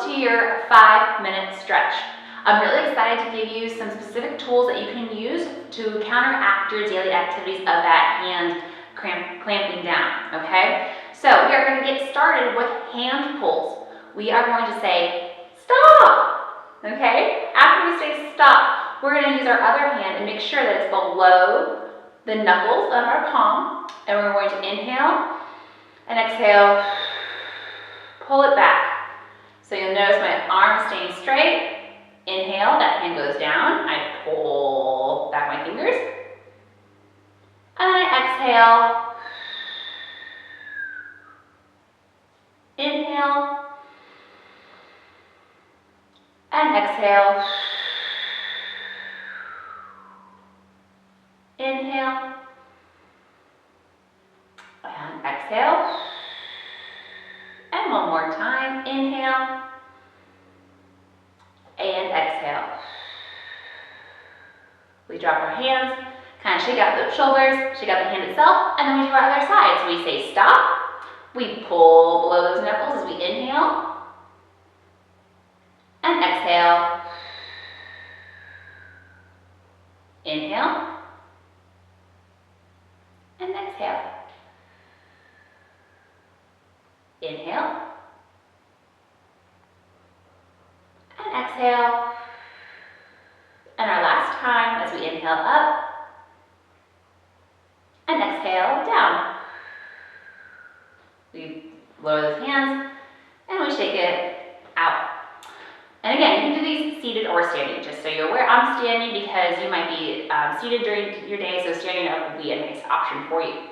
welcome to your 5-minute stretch. I'm really excited to give you some specific tools that you can use to counteract your daily activities of that hand clamping down, okay? So we are going to get started with hand pulls. We are going to say, stop, okay? After we say stop, we're going to use our other hand and make sure that it's below the knuckles of our palm, and we're going to inhale and exhale, pull it back. So you'll notice my arm staying straight. Inhale, that hand goes down. I pull back my fingers. And I exhale. Inhale. And exhale. Inhale. And exhale. And one more time. Inhale. And exhale. We drop our hands, kind of shake out the shoulders, shake out the hand itself, and then we do our other side. So we say stop. We pull below those knuckles as we inhale. And exhale. Inhale. And exhale. Inhale. And exhale. And our last time as we inhale up and exhale down. We lower those hands and we shake it out. And again, you can do these seated or standing, just so you're aware. I'm standing because you might be seated during your day, so standing up would be a nice option for you.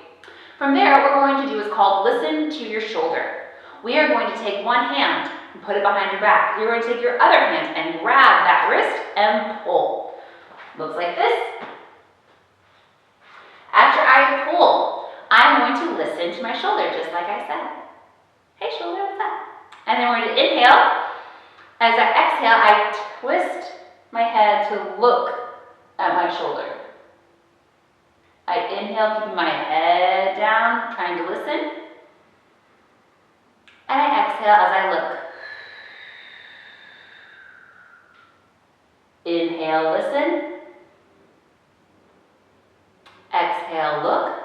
From there, what we're going to do is called listen to your shoulder. We are going to take one hand and put it behind your back. You're going to take your other hand and grab that wrist and pull. Looks like this. After I pull, I'm going to listen to my shoulder, just like I said. Hey shoulder, what's up? And then we're going to inhale. As I exhale, I twist my head to look at my shoulder. I inhale, keeping my head down, trying to listen. And I exhale as I look. Inhale, listen. Exhale, look.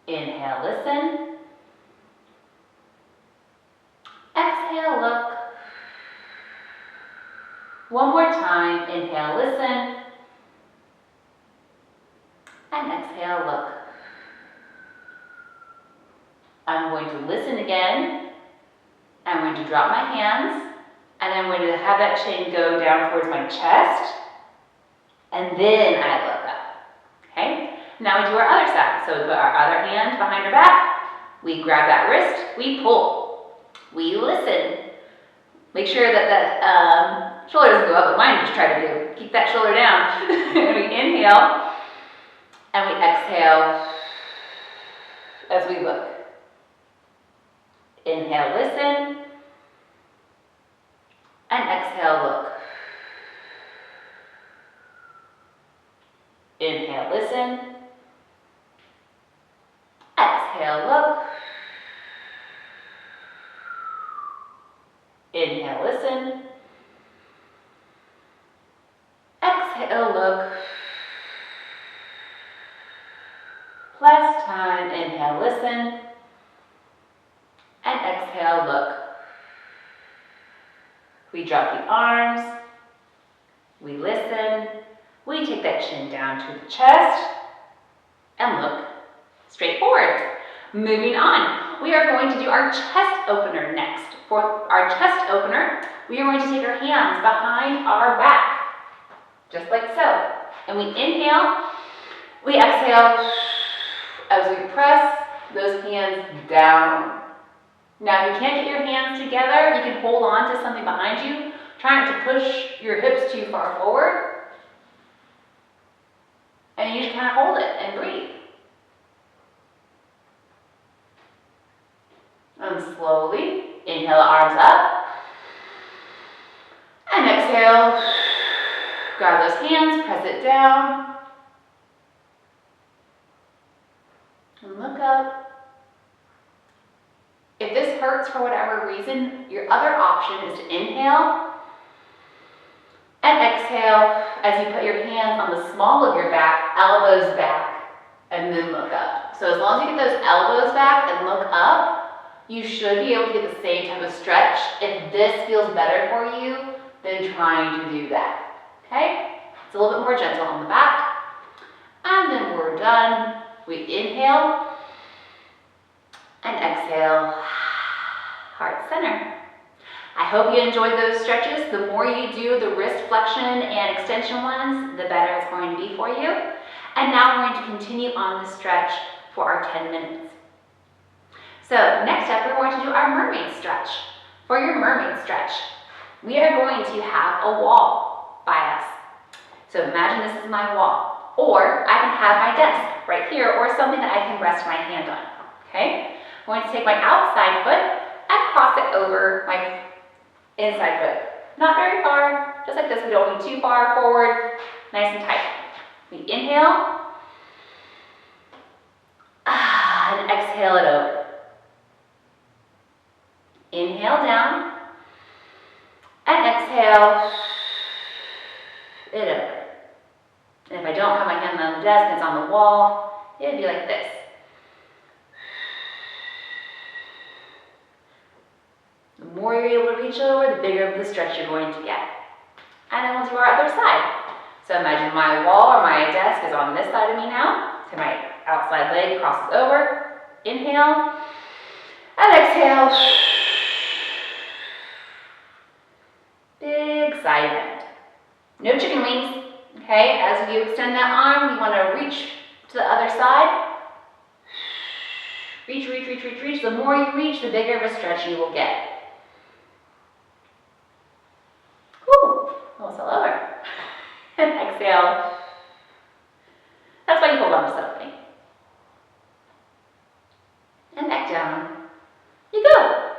Inhale, listen. Exhale, look. One more time. Inhale, listen. And exhale, look. I'm going to listen again. I'm going to drop my hands. And I'm going to have that chin go down towards my chest. And then I look up. Okay? Now we do our other side. So we put our other hand behind our back. We grab that wrist. We pull. We listen. Make sure that the shoulder doesn't go up, but mine just try to do. Keep that shoulder down. And we inhale. And we exhale as we look. Inhale, listen. And exhale, look. Inhale, listen. Exhale, look. Inhale, listen. Exhale, look. Last time, inhale, listen. And exhale, look. We drop the arms. We listen. We take that chin down to the chest and look straight forward. Moving on, we are going to do our chest opener next. For our chest opener, we are going to take our hands behind our back, just like so. And we inhale, we exhale as we press those hands down. Now, if you can't get your hands together, you can hold on to something behind you. Try not to push your hips too far forward. And you just kind of hold it and breathe. And slowly inhale, arms up. And exhale. Grab those hands, press it down. And look up. If this hurts for whatever reason, your other option is to inhale and exhale as you put your hands on the small of your back, elbows back, and then look up. So as long as you get those elbows back and look up, you should be able to get the same type of stretch. If this feels better for you, then trying to do that, okay? It's a little bit more gentle on the back. And then we're done. We inhale and exhale, heart center. I hope you enjoyed those stretches. The more you do the wrist flexion and extension ones, the better it's going to be for you. And now we're going to continue on the stretch for our 10 minutes. So next up, we're going to do our mermaid stretch. For your mermaid stretch, we are going to have a wall by us. So imagine this is my wall, or I can have my desk right here, or something that I can rest my hand on, okay? I'm going to take my outside foot and cross it over my inside foot. Not very far, just like this. We don't be too far forward, nice and tight. We inhale, and exhale it over. Inhale down, and exhale it over. And if I don't have my hand on the desk and it's on the wall, it would be like this. The more you're able to reach over, the bigger of the stretch you're going to get. And then we'll do our other side. So imagine my wall or my desk is on this side of me now. So my outside leg crosses over. Inhale and exhale. Big side bend. No chicken wings. Okay, as you extend that arm, you want to reach to the other side. Reach, reach, reach, reach, reach. The more you reach, the bigger of a stretch you will get. Whew, almost all over. And exhale. That's why you hold on to something. And back down. You go.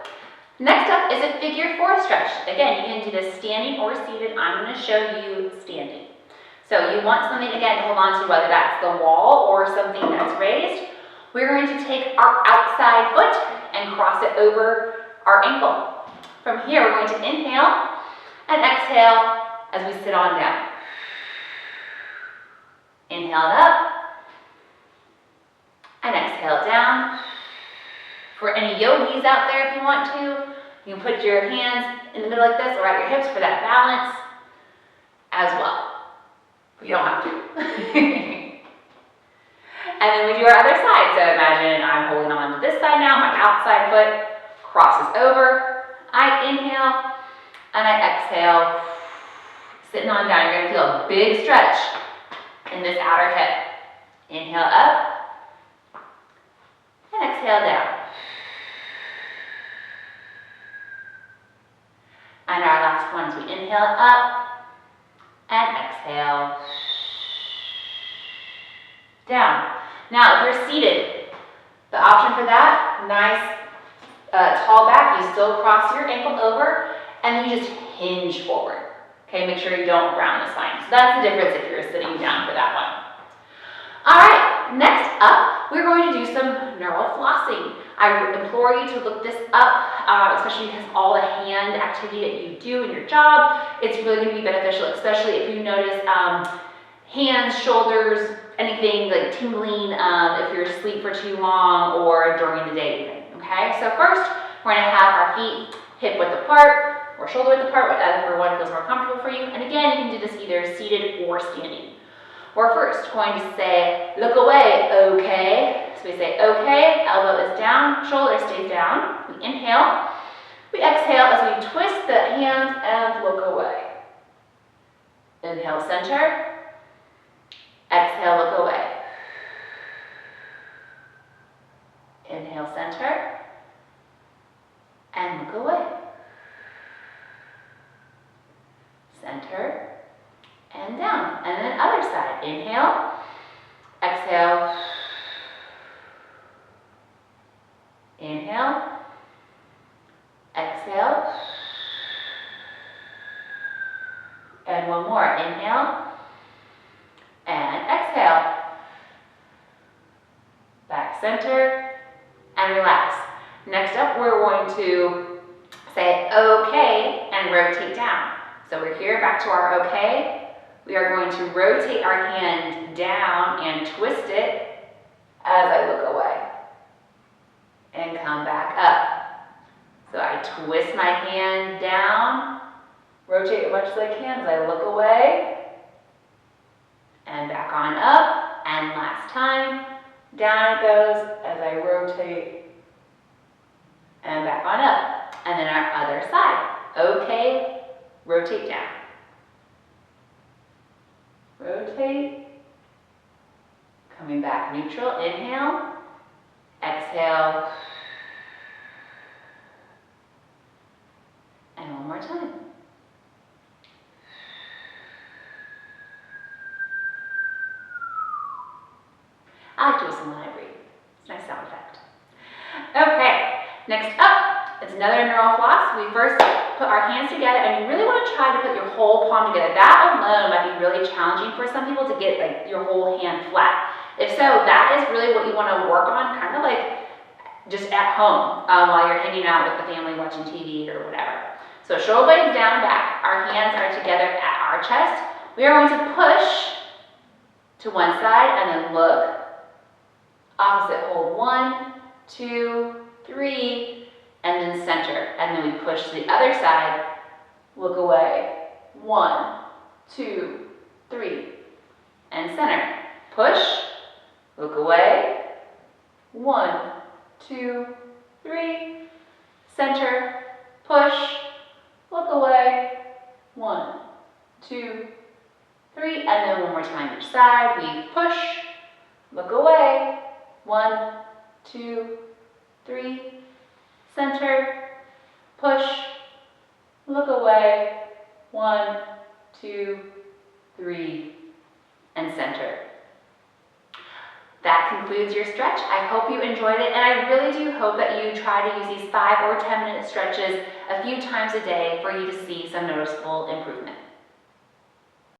Next up is a figure 4 stretch. Again, you can do this standing or seated. I'm going to show you standing. So you want something, again, to hold on to, whether that's the wall or something that's raised. We're going to take our outside foot and cross it over our ankle. From here, we're going to inhale and exhale as we sit on down. Inhale it up and exhale it down. For any yogis out there, if you want to, you can put your hands in the middle like this or at your hips for that balance as well. But you don't have to. And then we do our other side. So imagine I'm holding on to this side now. My outside foot crosses over. I inhale and I exhale. Sitting on down. You're going to feel a big stretch in this outer hip. Inhale up and exhale down. And our last one is we inhale up and exhale down. Now, if you're seated, the option for that, nice tall back, you still cross your ankle over and you just hinge forward. Okay, make sure you don't round the spine. So that's the difference if you're sitting down for that one. All right, next up, we're going to do some neural flossing. I implore you to look this up, especially because all the hand activity that you do in your job, it's really going to be beneficial, especially if you notice hands, shoulders, anything like tingling if you're asleep for too long or during the day even, okay? So first, we're going to have our feet hip width apart or shoulder width apart, whatever one feels more comfortable for you. And again, you can do this either seated or standing. We're first going to say, look away, okay. So we say, okay, elbow is down, shoulder stays down. We inhale, we exhale as we twist the hand and look away. Inhale, center. Exhale, look away. Inhale, center. And look away. Center. And down. And then other side. Inhale. Exhale. Inhale. Exhale. And one more. Inhale. And exhale. Back center. And relax. Next up, we're going to say okay and rotate down. So we're here, back to our okay. We are going to rotate our hand down and twist it as I look away. And come back up. So I twist my hand down, rotate as much as I can as I look away, and back on up, and last time, down it goes as I rotate, and back on up. And then our other side. Okay, rotate down. Rotate, coming back neutral, inhale, exhale, and one more time. I like to listen when I breathe. It's a nice sound effect. Okay, next up, it's another neural floss. We first put our hands together, and you really want to try to put your whole palm together. That alone might be really challenging for some people to get like your whole hand flat. If so, that is really what you want to work on, kind of like just at home while you're hanging out with the family watching TV or whatever. So shoulder blades down and back. Our hands are together at our chest. We are going to push to one side and then look. Opposite, hold 1, 2, 3, and then center. And then we push to the other side, look away. 1, 2, 3, and center. Push, look away. 1, 2, 3, center, push, look away. 1, 2, 3, and then one more time each side. We push, look away. 1, 2, 3, center, push, look away. 1, 2, 3, and center. That concludes your stretch. I hope you enjoyed it, and I really do hope that you try to use these 5 or 10 minute stretches a few times a day for you to see some noticeable improvement.